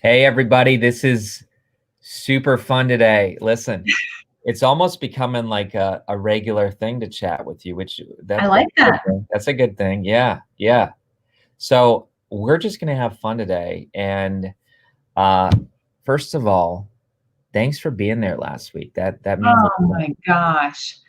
Hey, everybody. This is super fun today. Listen, it's almost becoming like a regular thing to chat with you, which I that's like a good that. thing. That's a good thing. Yeah, yeah. So we're just gonna have fun today. And uh, first of all, thanks for being there last week. That means a Oh lot. my gosh.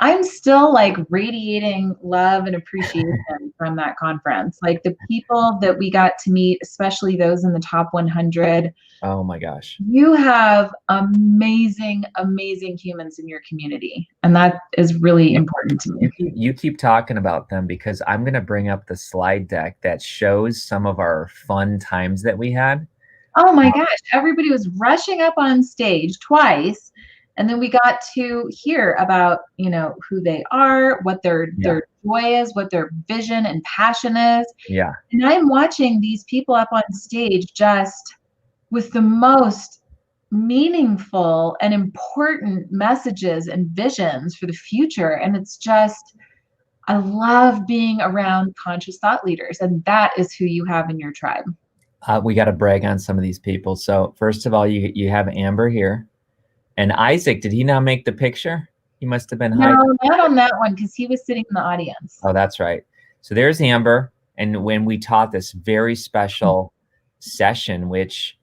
I'm still like radiating love and appreciation from that conference. Like the people that we got to meet, especially those in the top 100, Oh my gosh. you have amazing, amazing humans in your community. And that is really important to me. You keep talking about them because I'm gonna bring up the slide deck that shows some of our fun times that we had. Oh my gosh, everybody was rushing up on stage twice. And then we got to hear about, who they are, what Yeah, their joy is, what their vision and passion is. yeah. And I'm watching these people up on stage just with the most meaningful and important messages and visions for the future. And it's just, I love being around conscious thought leaders. And that is who you have in your tribe. We got to brag on some of these people. So first of all, you have Amber here, and Isaac. Did he not make the picture? He must have been hiding. No, not on that one because he was sitting in the audience. Oh, that's right. So there's Amber, and when we taught this very special session, which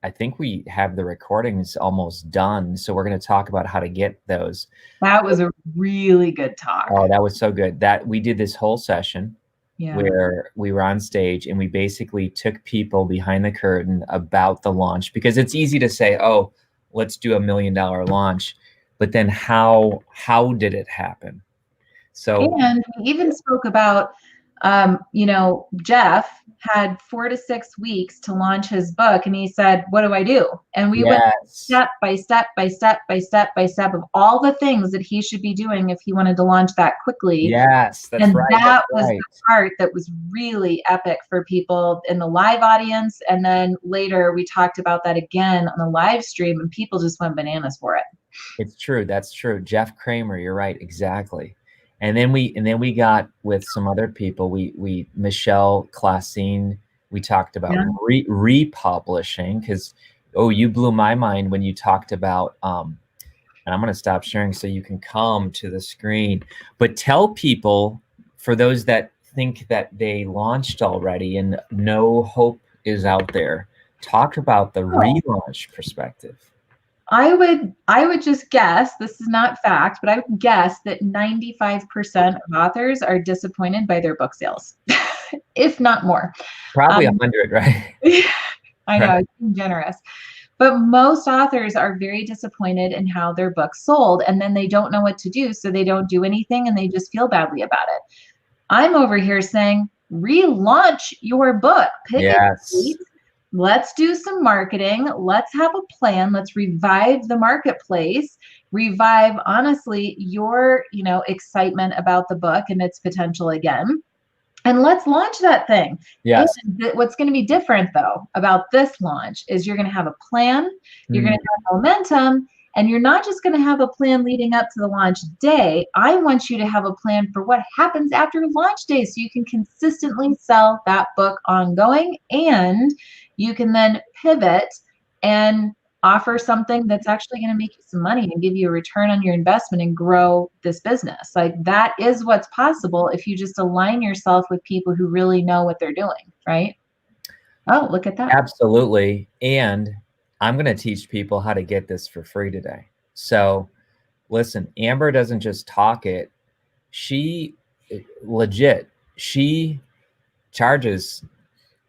I think we have the recordings almost done. So we're going to talk about how to get those. That was a really good talk. Oh, that was so good. That we did this whole session Yeah. where we were on stage and we basically took people behind the curtain about the launch, because it's easy to say, oh, let's do $1 million launch, but then how did it happen? So And we even spoke about, Jeff had 4 to 6 weeks to launch his book. And he said, what do I do? And we went yes, step by step by step by step by step of all the things that he should be doing if he wanted to launch that quickly. yes, that's And right, that's that was right. the part that was really epic for people in the live audience. And then later we talked about that again on the live stream, and people just went bananas for it. It's true, that's true. Jeff Kramer, you're right, exactly. And then we got with some other people. We Michelle Classine, we talked about Yeah. republishing, because you blew my mind when you talked about and I'm going to stop sharing so you can come to the screen. But tell people, for those that think that they launched already and no hope is out there, talk about the relaunch perspective. I would just guess, this is not fact, but I would guess that 95% of authors are disappointed by their book sales, if not more. Probably Um, 100, right? I Right. know, it's being generous. But most authors are very disappointed in how their book sold, and then they don't know what to do, so they don't do anything and they just feel badly about it. I'm over here saying, relaunch your book, pick a Yes. date, let's do some marketing, let's have a plan, let's revive the marketplace, revive honestly your, excitement about the book and its potential again. And let's launch that thing. And Yes. what's going to be different though about this launch is you're going to have a plan, you're going Mm, to have momentum, and you're not just going to have a plan leading up to the launch day. I want you to have a plan for what happens after launch day so you can consistently sell that book ongoing, and you can then pivot and offer something that's actually going to make you some money and give you a return on your investment and grow this business. Like that is what's possible if you just align yourself with people who really know what they're doing, right? Oh, look at that. absolutely. And I'm going to teach people how to get this for free today. So listen, Amber doesn't just talk it. She legit, she charges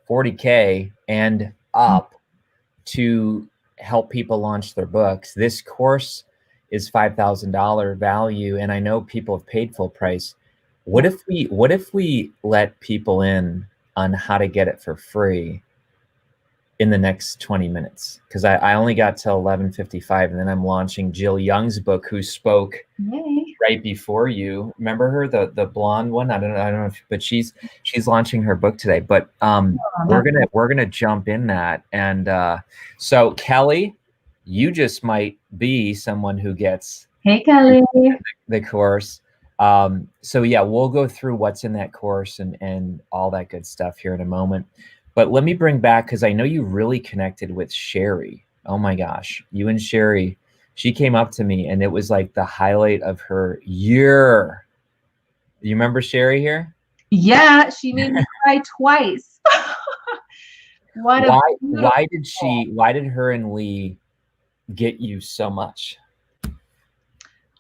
40K and up to help people launch their books. This course is $5,000 value, and I know people have paid full price. What if we let people in on how to get it for free in the next 20 minutes? Because I only got till 11:55, and then I'm launching Jill Young's book, who spoke Yay. right before you. Remember her, the blonde one? I don't know if, but she's launching her book today. But we're gonna jump in that. And so Kelly, you just might be someone who gets Hey, Kelly. the course. So yeah, we'll go through what's in that course and all that good stuff here in a moment. But let me bring back, because I know you really connected with Sherry. Oh my gosh, you and Sherry, she came up to me and it was like the highlight of her year. You remember Sherry here? Yeah, she made me cry twice. What a beautiful. Why did her and Lee get you so much?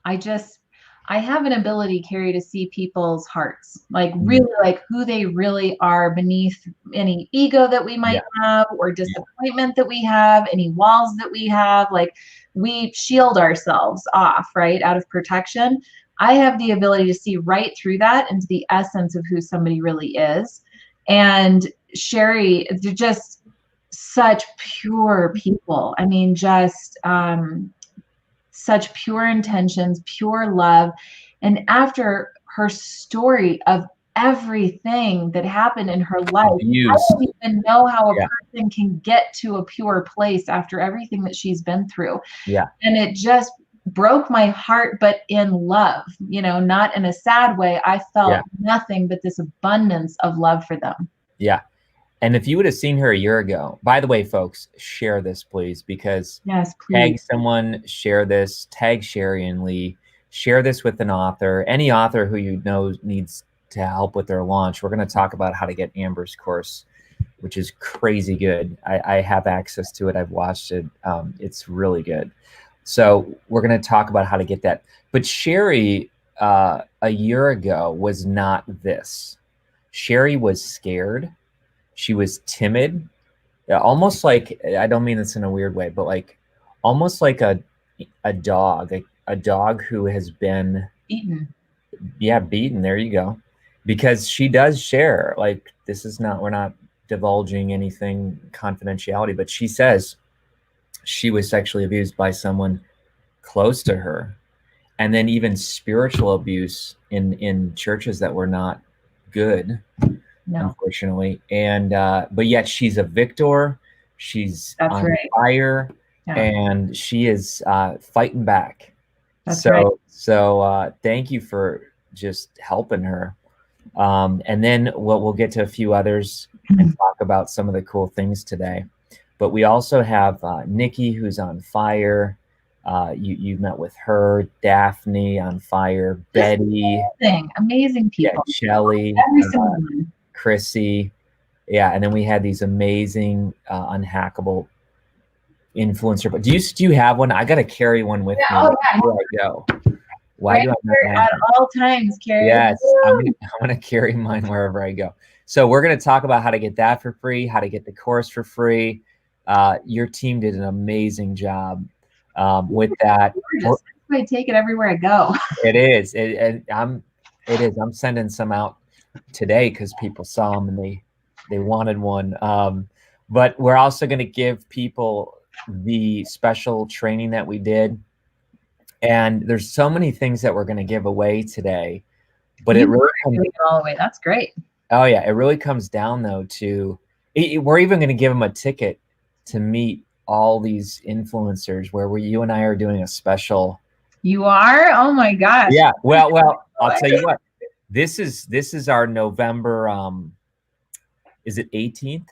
I just, I have an ability, Carrie, to see people's hearts, like Mm, really like who they really are beneath any ego that we yeah, might have or yeah, disappointment that we have, any walls that we have. Like we shield ourselves off, right, out of protection. I have the ability to see right through that into the essence of who somebody really is. And Sherry, they're just such pure people. I mean, just such pure intentions, pure love. And after her story of everything that happened in her life, I abuse. don't even know how a Yeah, person can get to a pure place after everything that she's been through. yeah, And it just broke my heart, but in love, not in a sad way. I yeah, felt nothing but this abundance of love for them. yeah. And if you would have seen her a year ago, by the way, folks, share this please, because Yes, please. tag someone, share this, tag Sherry and Lee, share this with an author, any author who you know needs to help with their launch. We're going to talk about how to get Amber's course, which is crazy good. I have access to it. I've watched it. It's really good. So we're going to talk about how to get that. But Sherry, a year ago, was not this. Sherry was scared. She was timid. Yeah, almost like, I don't mean this in a weird way, but like almost like a dog, a dog who has been, Eaton. yeah, beaten. There you go. Because she does share, like, this is not, we're not divulging anything confidentiality, but she says she was sexually abused by someone close to her, and then even spiritual abuse in churches that were not good, No, unfortunately. And but yet she's a victor. She's that's on right. fire, Yeah, and she is fighting back. that's right. So thank you for just helping her. And then we'll get to a few others and talk about some of the cool things today. But we also have Nikki, who's on fire. You met with her, Daphne on fire, Just Betty, amazing, amazing yeah, people. Shelly, Every single one. Chrissy, yeah, and then we had these amazing unhackable influencer. But do you have one? I gotta carry one with Yeah, me oh yeah, wherever I go. Why right do I not here have at one? all times, Carrie. Yes, I'm Woo! gonna I'm gonna carry mine wherever I go. So we're gonna talk about how to get that for free, how to get the course for free. Your team did an amazing job with that. Gorgeous. I take it everywhere I go. It is. It is. I'm sending some out today because people saw them and they wanted one. But we're also going to give people the special training that we did, and there's so many things that we're going to give away today. But it You really are comes. giving it all away. That's great. Oh yeah, it really comes down though to we're even going to give them a ticket to meet all these influencers where you and I are doing a special. You are? Oh my gosh. Yeah, well, I'll tell you what. This is our November. Is it 18th?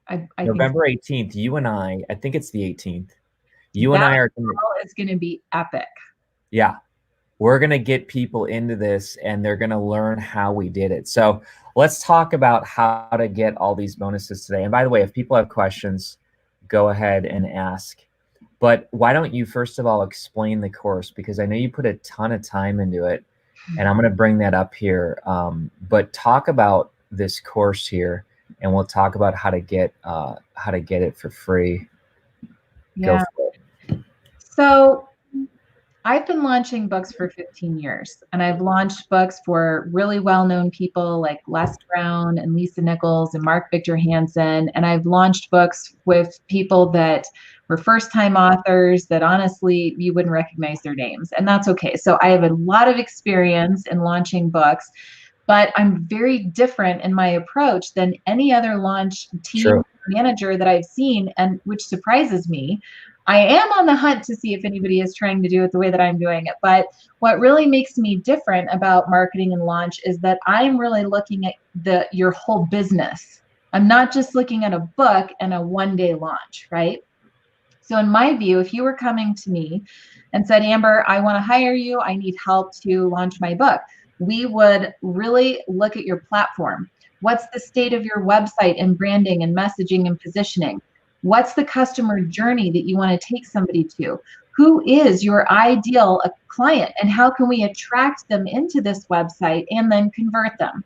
I think November 18th. You and I think it's the 18th. You and that I are, call is going to be epic. yeah, we're gonna get people into this, and they're gonna learn how we did it. So let's talk about how to get all these bonuses today. And by the way, if people have questions, go ahead and ask. But why don't you first of all explain the course, because I know you put a ton of time into it, and I'm going to bring that up here. But talk about this course here, and we'll talk about how to get it for free. Go Yeah. for it. So I've been launching books for 15 years, and I've launched books for really well-known people like Les Brown and Lisa Nichols and Mark Victor Hansen. And I've launched books with people that were first-time authors that honestly you wouldn't recognize their names, and that's okay. So I have a lot of experience in launching books, but I'm very different in my approach than any other launch team True. manager that I've seen, and which surprises me. I am on the hunt to see if anybody is trying to do it the way that I'm doing it. But what really makes me different about marketing and launch is that I'm really looking at your whole business. I'm not just looking at a book and a one-day launch, right? So in my view, if you were coming to me and said, Amber, I want to hire you, I need help to launch my book, we would really look at your platform. What's the state of your website and branding and messaging and positioning? What's the customer journey that you want to take somebody to? Who is your ideal client, and how can we attract them into this website and then convert them?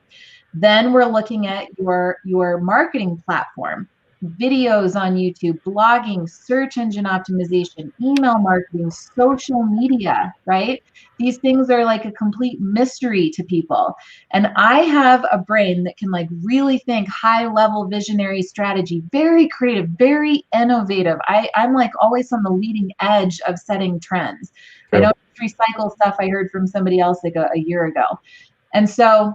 Then we're looking at your marketing platform, videos on YouTube, blogging, search engine optimization, email marketing, social media, right? These things are like a complete mystery to people. And I have a brain that can like really think high level visionary strategy, very creative, very innovative. I'm like always on the leading edge of setting trends. True. I don't recycle stuff I heard from somebody else like a year ago. And so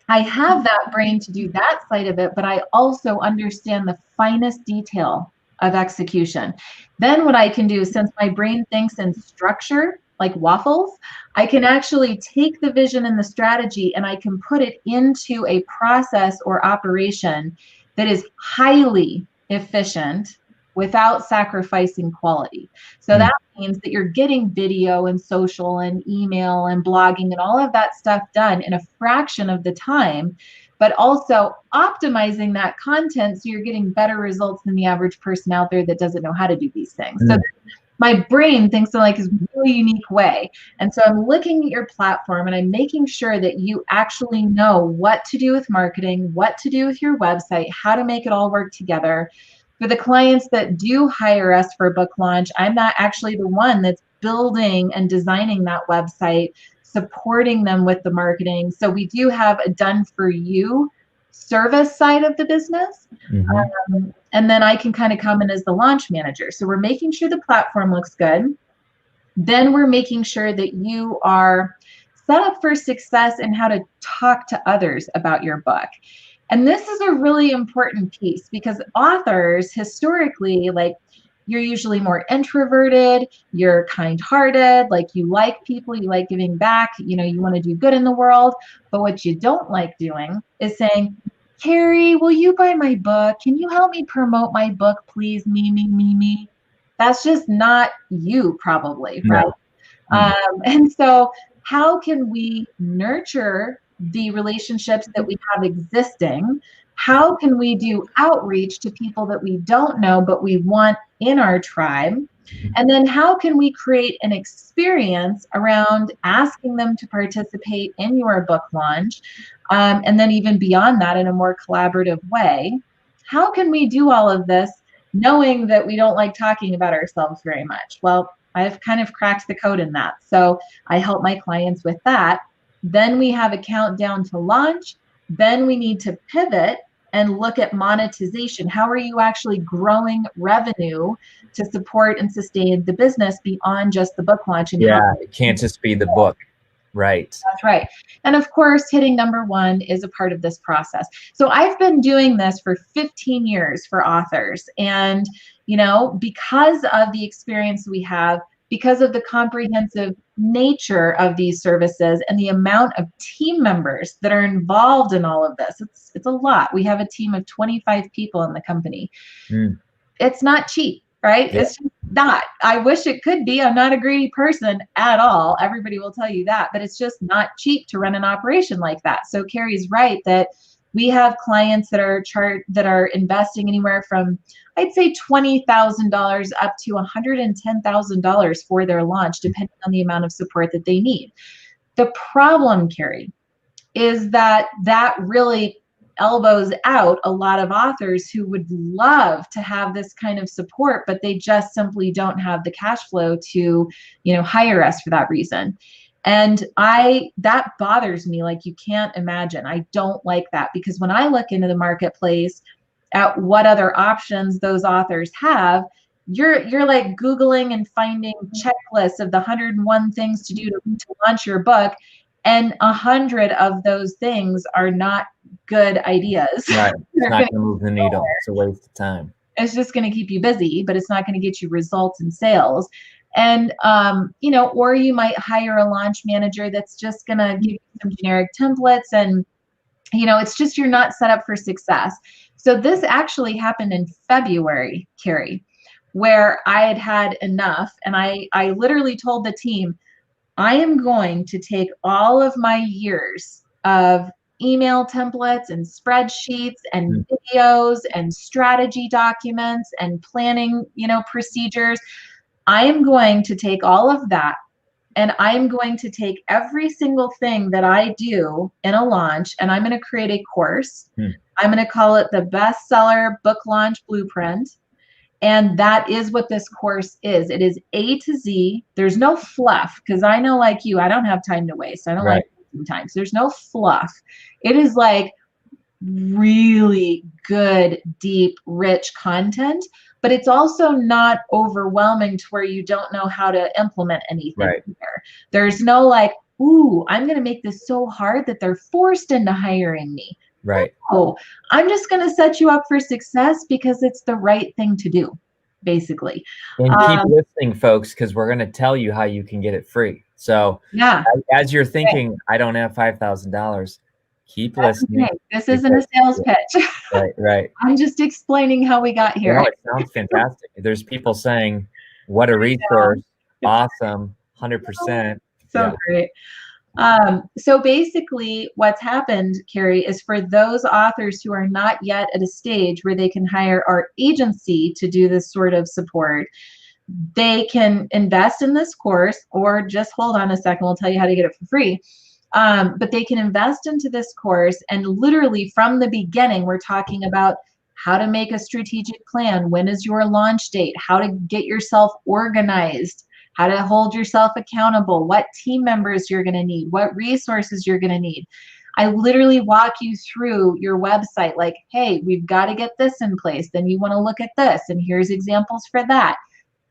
I have that brain to do that side of it, but I also understand the finest detail of execution. Then what I can do, since my brain thinks in structure, like waffles, I can actually take the vision and the strategy and I can put it into a process or operation that is highly efficient without sacrificing quality. So that means that you're getting video and social and email and blogging and all of that stuff done in a fraction of the time, but also optimizing that content so you're getting better results than the average person out there that doesn't know how to do these things. So my brain thinks in like a really unique way. And so I'm looking at your platform and I'm making sure that you actually know what to do with marketing, what to do with your website, how to make it all work together. For the clients that do hire us for a book launch, I'm not actually the one that's building and designing that website, supporting them with the marketing. So we do have a done for you service side of the business. And then I can kind of come in as the launch manager. So we're making sure the platform looks good. Then we're making sure that you are set up for success and how to talk to others about your book. And this is a really important piece because authors historically, like, you're usually more introverted, you're kind-hearted, like you like people, you like giving back, you know, you want to do good in the world. But what you don't like doing is saying, Carrie, will you buy my book? Can you help me promote my book, please? Me. That's just not you, probably, right? And so how can we nurture the relationships that we have existing? How can we do outreach to people that we don't know but we want in our tribe? And then how can we create an experience around asking them to participate in your book launch? And then even beyond that, in a more collaborative way, how can we do all of this knowing that we don't like talking about ourselves very much? Well, I've kind of cracked the code in that. So I help my clients with that. Then we have a countdown to launch. Then we need to pivot and look at monetization. How are you actually growing revenue to support and sustain the business beyond just the book launch? And it can't just be the book. Right. That's right. And of course, hitting number one is a part of this process. So I've been doing this for 15 years for authors. And, you know, because of the experience we have, because of the comprehensive nature of these services and the amount of team members that are involved in all of this, it's a lot. We have a team of 25 people in the company. It's not cheap, right? It's just not. I wish it could be. I'm not a greedy person at all. Everybody will tell you that, but it's just not cheap to run an operation like that. So Carrie's right that we have clients that are investing anywhere from, I'd say, $20,000 up to $110,000 for their launch, depending on the amount of support that they need. The problem, Carrie, is that really elbows out a lot of authors who would love to have this kind of support, but they just simply don't have the cash flow to, you know, hire us for that reason. And that bothers me like you can't imagine. I don't like that, because when I look into the marketplace at what other options those authors have, you're like Googling and finding checklists of the 101 things to do to launch your book. And 100 of those things are not good ideas. Right. It's not going to move the needle. It's a waste of time. It's just going to keep you busy, but it's not going to get you results and sales. And, you know, or you might hire a launch manager that's just going to give you some generic templates and, you know, it's just, you're not set up for success. So this actually happened in February, Carrie, where I had had enough. And I literally told the team, I am going to take all of my years of email templates and spreadsheets and videos and strategy documents and planning, procedures. I am going to take all of that, and I'm going to take every single thing that I do in a launch, and I'm going to create a course. I'm going to call it the Bestseller Book Launch Blueprint. And that is what this course is. It is A to Z. There's no fluff, because I know, like you, I don't have time to waste. I don't like wasting time. So there's no fluff. It is like really good, deep, rich content, but it's also not overwhelming to where you don't know how to implement anything there. There's no like, ooh, I'm going to make this so hard that they're forced into hiring me. Right. No, I'm just going to set you up for success because it's the right thing to do, basically. And keep listening, folks, because we're going to tell you how you can get it free. So yeah, as you're thinking, I don't have $5,000, keep listening. Okay. This isn't a sales pitch. Right. I'm just explaining how we got here. No, it sounds fantastic. There's people saying, what a resource. Awesome. 100%. So great. So basically what's happened, Carrie, is for those authors who are not yet at a stage where they can hire our agency to do this sort of support, they can invest in this course, or just hold on a second, we'll tell you how to get it for free. But they can invest into this course, and literally from the beginning, we're talking about how to make a strategic plan, when is your launch date, how to get yourself organized, how to hold yourself accountable, what team members you're going to need, what resources you're going to need. I literally walk you through your website, like, hey, we've got to get this in place. Then you want to look at this, and here's examples for that.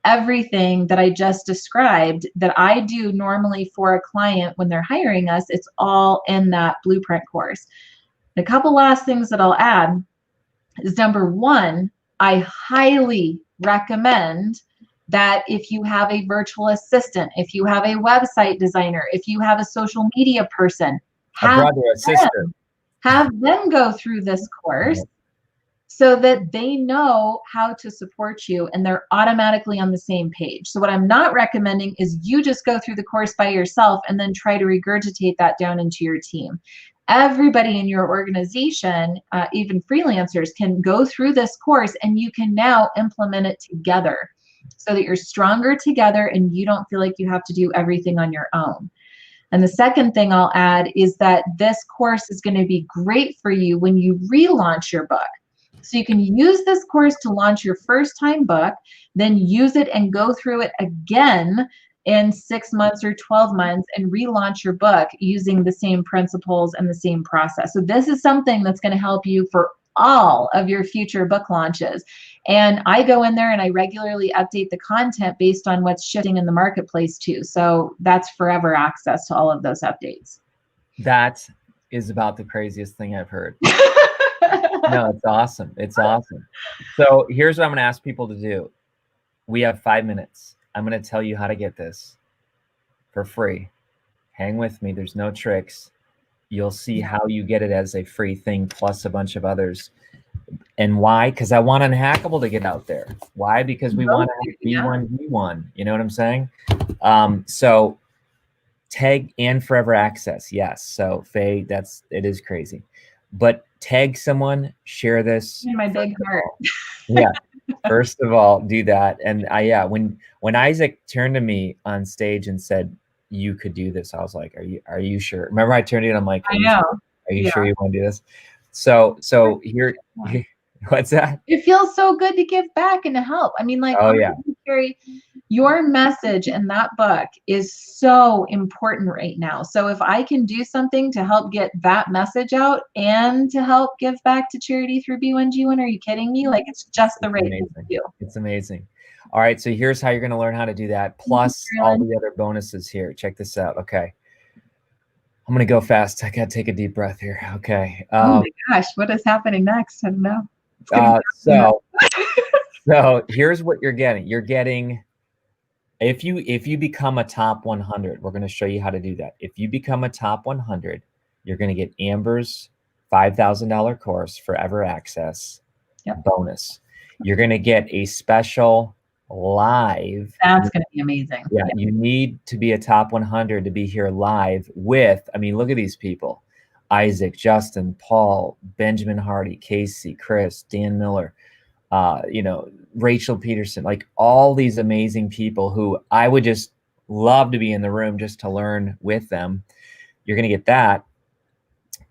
Everything that I just described that I do normally for a client when they're hiring us, it's all in that blueprint course. A couple last things that I'll add is, number one, I highly recommend that if you have a virtual assistant, if you have a website designer, if you have a social media person, have them go through this course so that they know how to support you and they're automatically on the same page. So what I'm not recommending is you just go through the course by yourself and then try to regurgitate that down into your team. Everybody in your organization, even freelancers, can go through this course, and you can now implement it together, so that you're stronger together and you don't feel like you have to do everything on your own. And the second thing I'll add is that this course is going to be great for you when you relaunch your book. So you can use this course to launch your first time book, then use it and go through it again in 6 months or 12 months and relaunch your book using the same principles and the same process. So this is something that's going to help you for all of your future book launches. And I go in there and I regularly update the content based on what's shifting in the marketplace too. So that's forever access to all of those updates. That is about the craziest thing I've heard. No, it's awesome. It's awesome. So here's what I'm going to ask people to do. We have 5 minutes. I'm going to tell you how to get this for free. Hang with me. There's no tricks. You'll see how you get it as a free thing plus a bunch of others. And why? Because I want Unhackable to get out there. Why? Because we want to have B1V1. You know what I'm saying? So tag and forever access. Yes. So Faye, it is crazy. But tag someone, share this. In my big heart. Yeah. First of all, do that. And when Isaac turned to me on stage and said, you could do this, I was like, are you sure? Remember I turned to you and I'm like, I know. Are you sure you want to do this? So here, what's that? It feels so good to give back and to help. I mean, like, Carrie, your message in that book is so important right now. So if I can do something to help get that message out and to help give back to charity through B1G1, are you kidding me? Like, it's just the right thing to do. It's amazing. All right, so here's how you're going to learn how to do that, plus all the other bonuses here. Check this out. Okay. I'm going to go fast. I got to take a deep breath here. Okay. Oh my gosh, what is happening next? I don't know. So here's what you're getting. You're getting, if you become a top 100, we're going to show you how to do that. If you become a top 100, you're going to get Amber's $5,000 course, Forever Access. Yep. bonus. You're going to get a special live. That's going to be amazing. Yeah, you need to be a top 100 to be here live with, I mean, look at these people. Isaac, Justin, Paul, Benjamin Hardy, Casey, Chris, Dan Miller, Rachel Peterson, like all these amazing people who I would just love to be in the room just to learn with them. You're going to get that.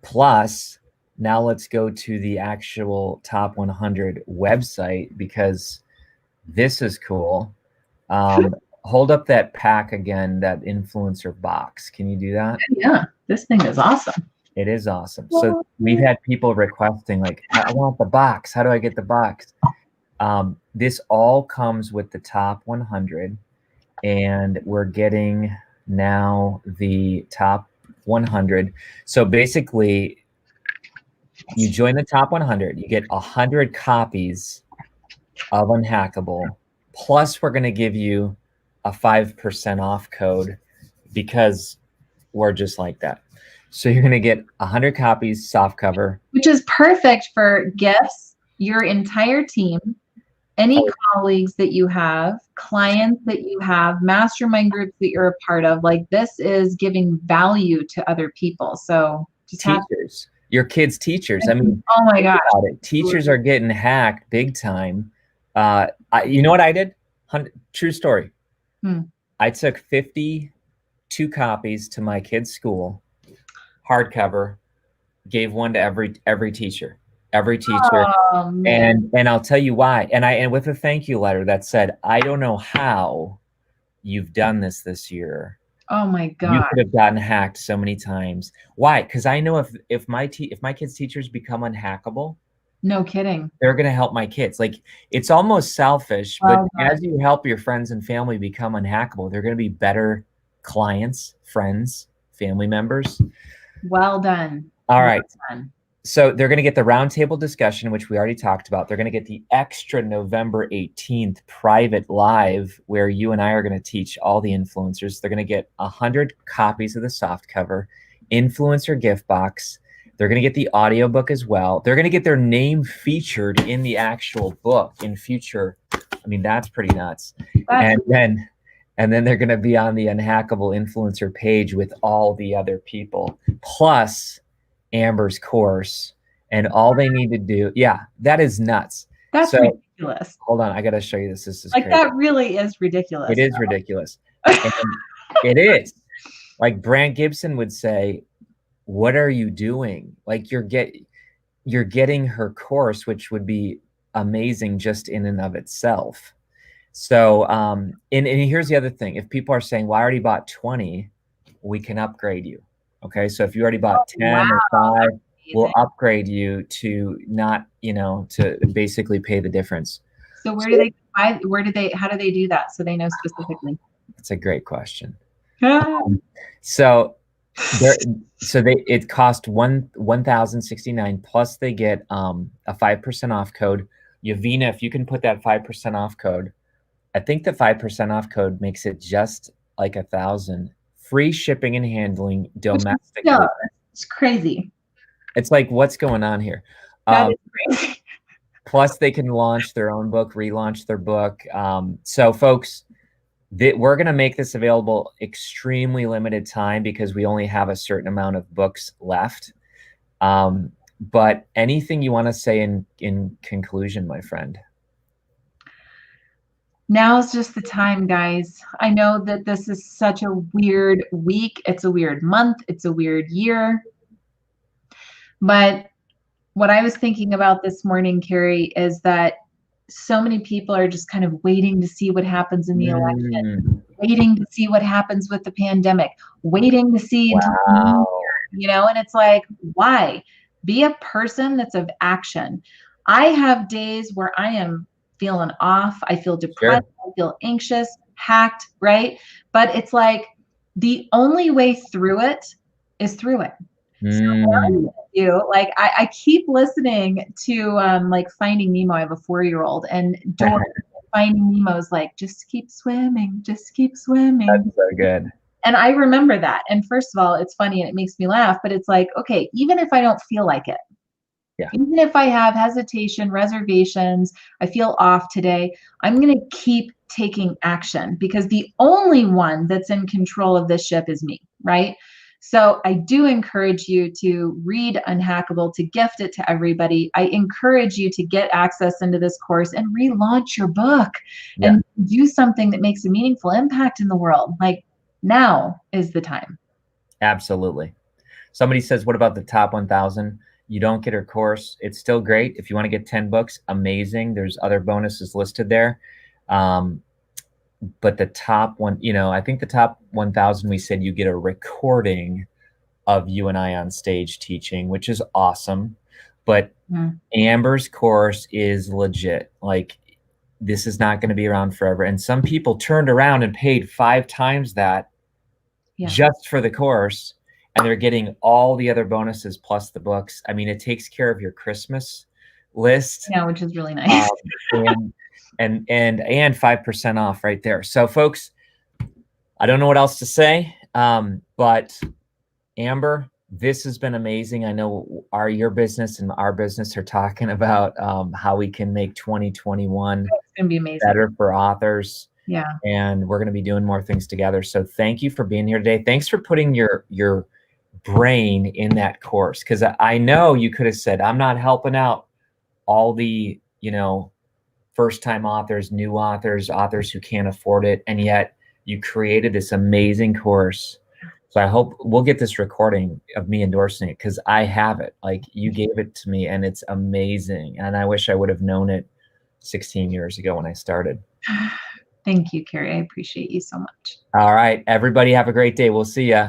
Plus, now let's go to the actual top 100 website, because this is cool. Hold up that pack again, that influencer box. Can you do that? Yeah, this thing is awesome. It is awesome. So we've had people requesting, like, I want the box. How do I get the box? This all comes with the top 100, and we're getting now the top 100. So basically, you join the top 100, you get 100 copies of Unhackable, plus we're going to give you a 5% off code, because we're just like that. So you're going to get 100 copies, soft cover. Which is perfect for gifts, your entire team, any colleagues that you have, clients that you have, mastermind groups that you're a part of. Like, this is giving value to other people. So just teachers, your kids' teachers. I mean, oh my gosh, teachers are getting hacked big time. You know what I did? True story. I took 52 copies to my kid's school, hardcover, gave one to every teacher. Oh, and I'll tell you why. And with a thank you letter that said, I don't know how you've done this year. Oh my God. You could have gotten hacked so many times. Why? Because I know if my kids' teachers become unhackable, no kidding, they're going to help my kids. Like, it's almost selfish, but as you help your friends and family become unhackable, they're going to be better clients, friends, family members. Well done. All right. So they're going to get the roundtable discussion, which we already talked about. They're going to get the extra November 18th private live, where you and I are going to teach all the influencers. They're going to get 100 copies of the soft cover, influencer gift box. They're going to get the audiobook as well. They're going to get their name featured in the actual book in future. I mean, that's pretty nuts. And then they're going to be on the Unhackable influencer page with all the other people, plus Amber's course, and all they need to do. Yeah, that is nuts. That's ridiculous. Hold on, I got to show you this. This is like crazy. That really is ridiculous. It is ridiculous. It is. Like Brant Gibson would say, what are you doing? Like, you're getting her course, which would be amazing just in and of itself. So and here's the other thing. If people are saying, well, I already bought 20, we can upgrade you. Okay, so if you already bought 10 or 5, we'll upgrade you to not, to basically pay the difference. So how do they do that, so they know specifically? That's a great question. It cost $1,069, plus they get a 5% off code. Yavina, if you can put that 5% off code, I think the 5% off code makes it just like $1,000. Free shipping and handling domestically. It's crazy. It's like, what's going on here? That is crazy. Plus, they can launch their own book, relaunch their book. So, folks, we're going to make this available extremely limited time, because we only have a certain amount of books left. But anything you want to say in conclusion, my friend? Now's just the time, guys. I know that this is such a weird week. It's a weird month. It's a weird year. But what I was thinking about this morning, Carrie, is that so many people are just kind of waiting to see what happens in the election, waiting to see what happens with the pandemic, waiting to see until the new year, and it's like, why? Be a person that's of action. I have days where I am feeling off. I feel depressed. I feel anxious, hacked, right? But it's like the only way through it is through it. So what I'm gonna do, like, I keep listening to like Finding Nemo. I have a 4-year-old, and Finding Nemo's like, just keep swimming, just keep swimming. That's so good. And I remember that. And first of all, it's funny and it makes me laugh, but it's like, okay, even if I don't feel like it, Yeah. Even if I have hesitation, reservations, I feel off today, I'm going to keep taking action because the only one that's in control of this ship is me, right? So I do encourage you to read Unhackable, to gift it to everybody. I encourage you to get access into this course and relaunch your book Yeah. and do something that makes a meaningful impact in the world. Like, now is the time. Absolutely. Somebody says, what about the top 1,000? You don't get her course. It's still great. If you want to get 10 books, amazing. There's other bonuses listed there. But the top one, I think the top 1,000, we said you get a recording of you and I on stage teaching, which is awesome. But Amber's course is legit. Like, this is not going to be around forever. And some people turned around and paid 5 times that just for the course, and they're getting all the other bonuses plus the books. I mean, it takes care of your Christmas list. Yeah, which is really nice. And 5% off right there. So folks, I don't know what else to say. But Amber, this has been amazing. I know your business and our business are talking about how we can make 2021 it's gonna be amazing. better for authors. Yeah. And we're going to be doing more things together. So thank you for being here today. Thanks for putting your brain in that course. Because I know you could have said, I'm not helping out all the, first-time authors, new authors, authors who can't afford it. And yet you created this amazing course. So I hope we'll get this recording of me endorsing it, because I have it. Like, you gave it to me and it's amazing. And I wish I would have known it 16 years ago when I started. Thank you, Carrie. I appreciate you so much. All right, everybody have a great day. We'll see ya.